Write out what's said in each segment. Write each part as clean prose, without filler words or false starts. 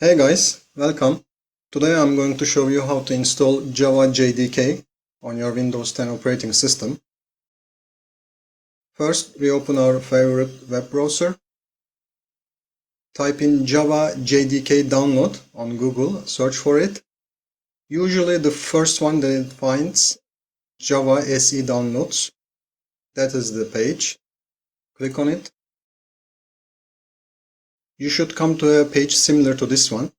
Hey guys, welcome. Today I'm going to show you how to install Java Jdk on your Windows 10 operating system. First, we open our favorite web browser. Type in Java Jdk download on Google, search for it. Usually the first one that it finds, Java SE downloads. That is the page. Click on it. You should come to a page similar to this one.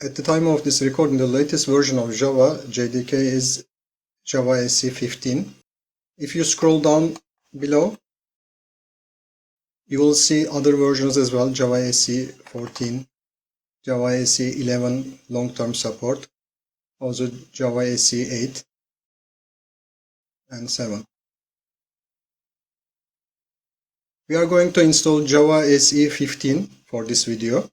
At the time of this recording, the latest version of Java Jdk is Java SE 15. If you scroll down below, you will see other versions as well, Java SE 14, Java SE 11 long-term support, also Java SE 8 and 7. We are going to install Java SE 15 for this video.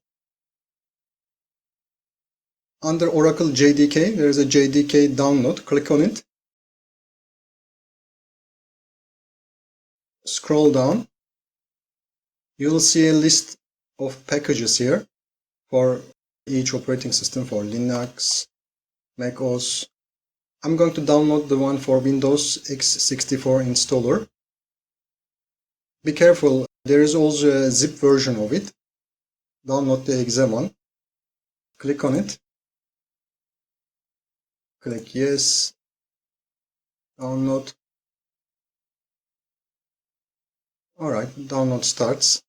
Under Oracle JDK, there is a JDK download. Click on it. Scroll down. You will see a list of packages here for each operating system, for Linux, Mac OS. I'm going to download the one for Windows x64 installer. Be careful, there is also a zip version of it. Download the exe one. Click on it. Click yes. Download. Alright, download starts.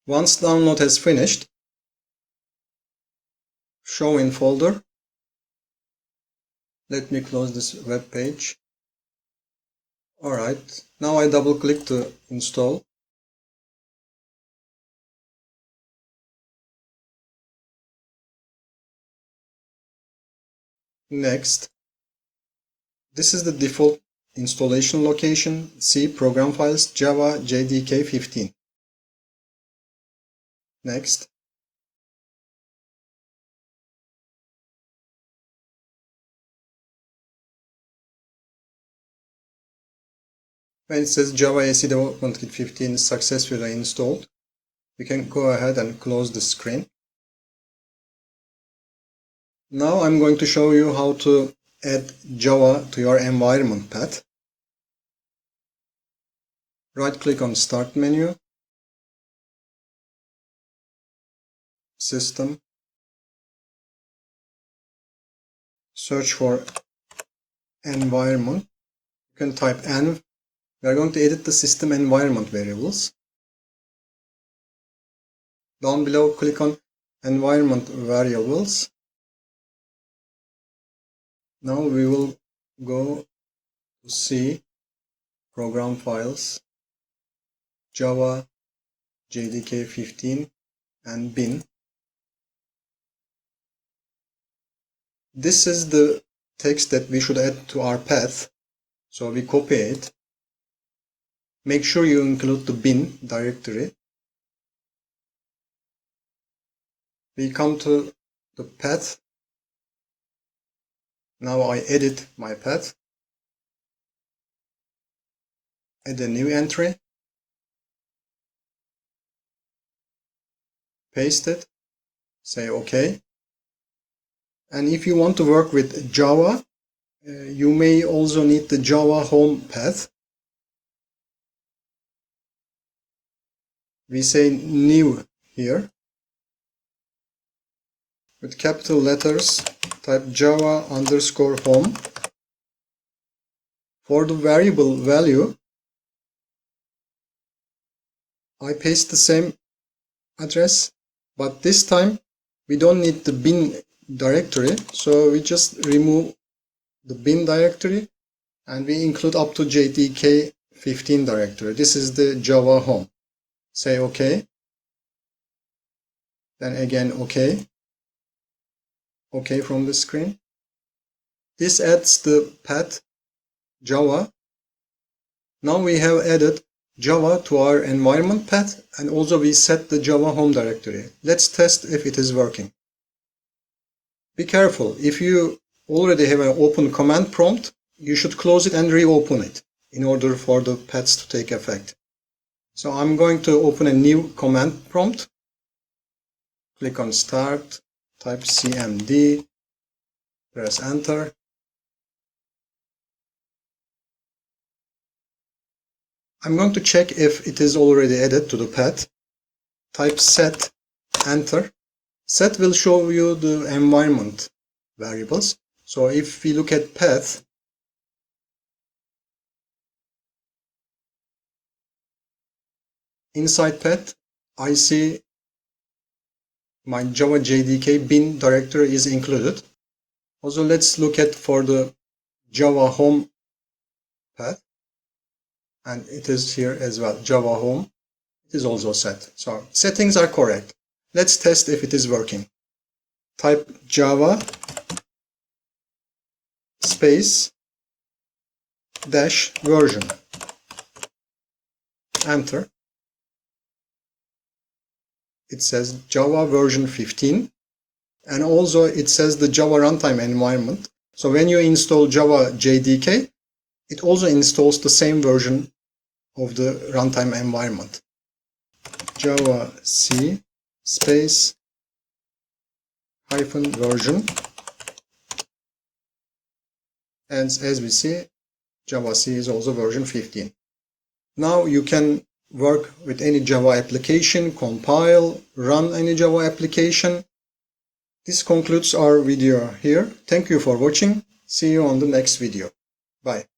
Once download has finished, show in folder. Let me close this web page. Alright, now I double click to install. Next. This is the default installation location. See program files Java Jdk 15. Next. When it says Java SE Development Kit 15 is successfully installed, we can go ahead and close the screen. Now I'm going to show you how to add Java to your environment path. Right click on Start menu, System, search for environment. You can type env. We are going to edit the system environment variables. Down below, click on environment variables. Now we will go to see program files Java Jdk 15 and bin. This is the text that we should add to our path, so we copy it. Make sure you include the bin directory. We come to the path. Now I edit my path. Add a new entry. Paste it. Say OK. And if you want to work with Java, you may also need the Java home path. We say new here. With capital letters, type Java _home. For the variable value, I paste the same address, but this time we don't need the bin directory, so we just remove the bin directory and we include up to JDK 15 directory. This is the Java home. Say OK. Then again OK. OK from the screen. This adds the path Java. Now we have added Java to our environment path and also we set the Java home directory. Let's test if it is working. Be careful, if you already have an open command prompt, you should close it and reopen it. in order for the paths to take effect. So I'm going to open a new command prompt. Click on Start, type cmd, press Enter. I'm going to check if it is already added to the path. Type set, Enter. Set will show you the environment variables. So if we look at path, inside path, I see my Java Jdk bin directory is included. Also, let's look at for the Java home path, and it is here as well. Java home, it is also set. So settings are correct. Let's test if it is working. Type Java space dash version. Enter. It says Java version 15, and also it says the Java runtime environment. So when you install Java Jdk, it also installs the same version of the runtime environment. Java C space hyphen version, and as we see, Java C is also version 15. Now you can work with any Java application, compile, run any Java application. This concludes our video here. Thank you for watching. See you on the next video. Bye.